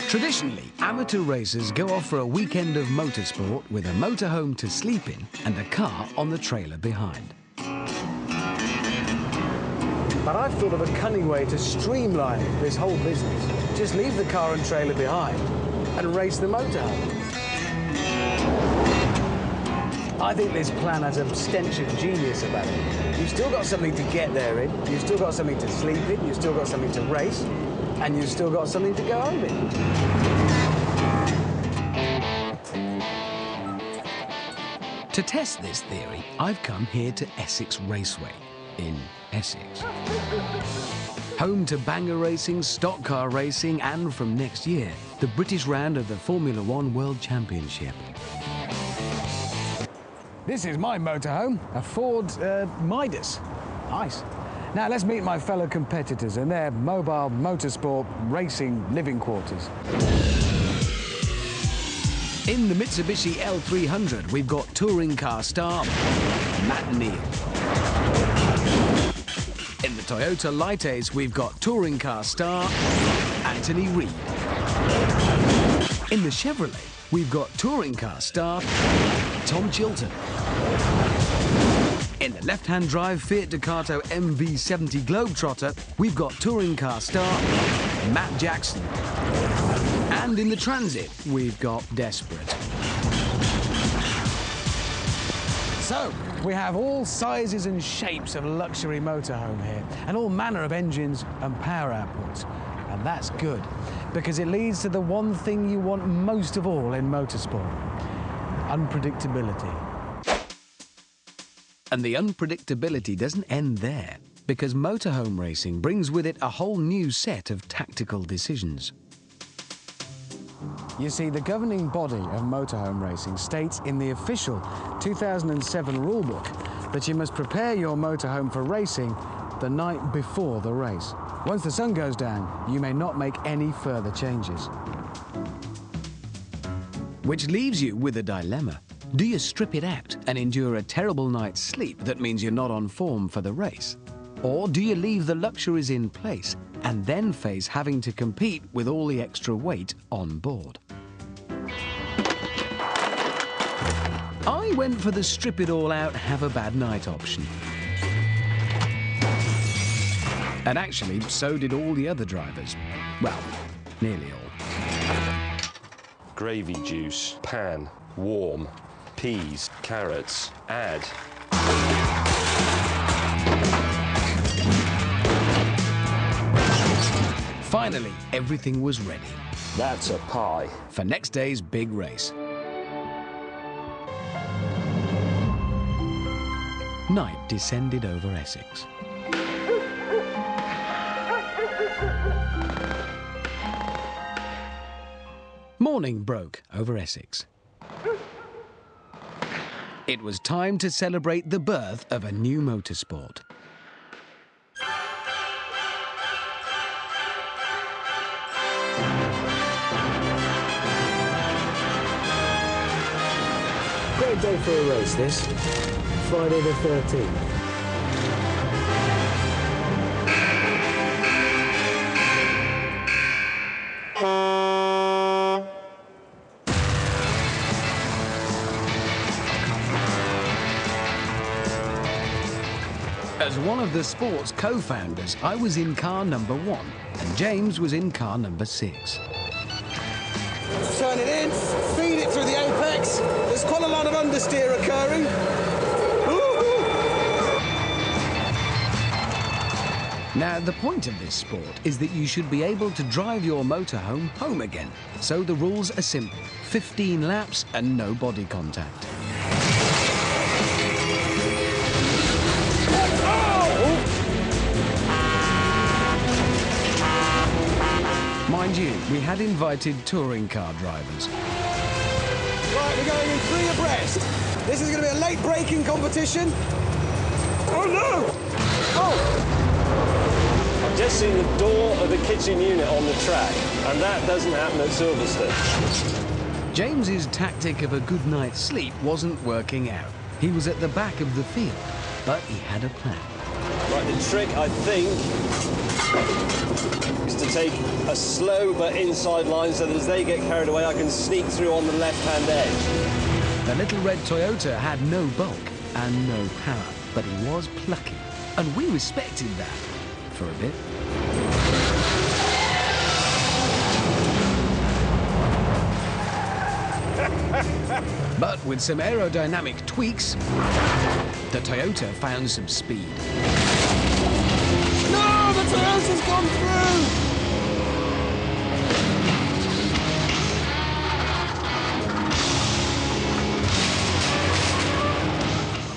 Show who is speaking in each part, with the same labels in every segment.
Speaker 1: Traditionally, amateur racers go off for a weekend of motorsport with a motorhome to sleep in and a car on the trailer behind.
Speaker 2: But I've thought of a cunning way to streamline this whole business. Just leave the car and trailer behind and race the motorhome. I think this plan has a stench of genius about it. You've still got something to get there in, you've still got something to sleep in, you've still got something to race, and you've still got something to go home in.
Speaker 1: To test this theory, I've come here to Essex Raceway in Essex. Home to banger racing, stock car racing, and from next year, the British round of the Formula One World Championship.
Speaker 2: This is my motorhome, a Ford Midas. Nice. Now let's meet my fellow competitors in their mobile motorsport racing living quarters.
Speaker 1: In the Mitsubishi L300, we've got touring car star Matt Neal. In the Toyota Lightace, we've got touring car star Anthony Reid. In the Chevrolet, we've got touring car star Tom Chilton. In the left-hand drive Fiat Ducato MV70 Globetrotter, we've got touring car star Matt Jackson. And in the Transit, we've got Desperate.
Speaker 2: So, we have all sizes and shapes of luxury motorhome here, and all manner of engines and power outputs. And that's good, because it leads to the one thing you want most of all in motorsport: unpredictability.
Speaker 1: And the unpredictability doesn't end there, because motorhome racing brings with it a whole new set of tactical decisions.
Speaker 2: You see, the governing body of motorhome racing states in the official 2007 rulebook that you must prepare your motorhome for racing the night before the race. Once the sun goes down, you may not make any further changes.
Speaker 1: Which leaves you with a dilemma. Do you strip it out and endure a terrible night's sleep that means you're not on form for the race? Or do you leave the luxuries in place and then face having to compete with all the extra weight on board? I went for the strip it all out, have a bad night option. And actually, so did all the other drivers. Well, nearly all.
Speaker 3: Gravy juice, pan, warm, peas, carrots, add.
Speaker 1: Finally, everything was ready.
Speaker 3: That's a pie.
Speaker 1: For next day's big race. Night descended over Essex. Morning broke over Essex. It was time to celebrate the birth of a new motorsport.
Speaker 2: Great day for a race, this. Friday the 13th.
Speaker 1: As one of the sport's co-founders, I was in car number 1, and James was in car number 6.
Speaker 4: Turn it in, feed it through the apex. There's quite a lot of understeer occurring.
Speaker 1: Now, the point of this sport is that you should be able to drive your motorhome home again. So the rules are simple: 15 laps and no body contact. Mind you, we had invited touring car drivers.
Speaker 4: Right, we're going in 3 abreast. This is going to be a late braking competition. Oh, no! Oh!
Speaker 3: I've just seen the door of the kitchen unit on the track, and that doesn't happen at Silverstone.
Speaker 1: James's tactic of a good night's sleep wasn't working out. He was at the back of the field, but he had a plan.
Speaker 3: Right, the trick, I think, is to take a slow but inside line so that as they get carried away, I can sneak through on the left-hand edge.
Speaker 1: The little red Toyota had no bulk and no power, but he was plucky, and we respected that for a bit. But with some aerodynamic tweaks, the Toyota found some speed.
Speaker 4: No, the Toyota's gone through!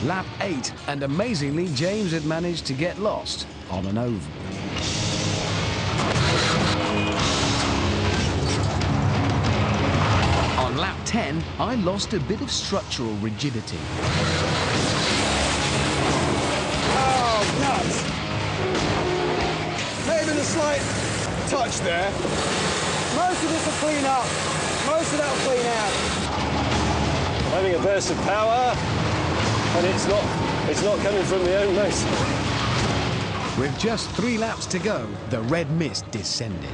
Speaker 1: Lap 8, and amazingly, James had managed to get lost on an oval. On lap 10, I lost a bit of structural rigidity.
Speaker 4: Oh, nuts! Maybe a slight touch there. Most of this will clean up. Most of that will clean out.
Speaker 3: I'm having a burst of power, and it's not coming from the own motor.
Speaker 1: With just 3 laps to go, the red mist descended.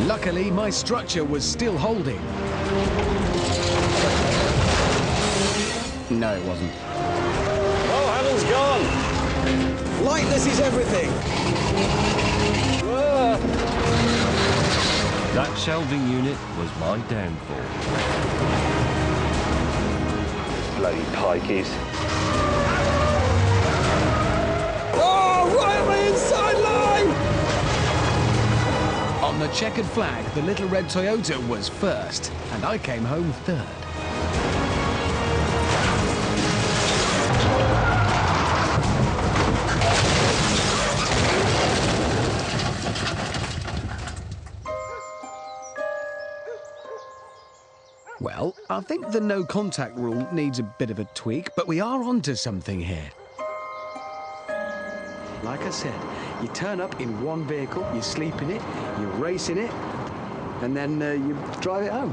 Speaker 1: Luckily, my structure was still holding. No, it wasn't.
Speaker 3: Oh, Heaven's gone!
Speaker 4: Lightness is everything.
Speaker 3: Whoa.
Speaker 5: That shelving unit was my downfall.
Speaker 3: Bloody pikeys.
Speaker 4: Oh, right at my inside line!
Speaker 1: On the checkered flag, the little red Toyota was first, and I came home third. Well, I think the no contact rule needs a bit of a tweak, but we are onto something here. Like I said, you turn up in one vehicle, you sleep in it, you race in it, and then you drive it home.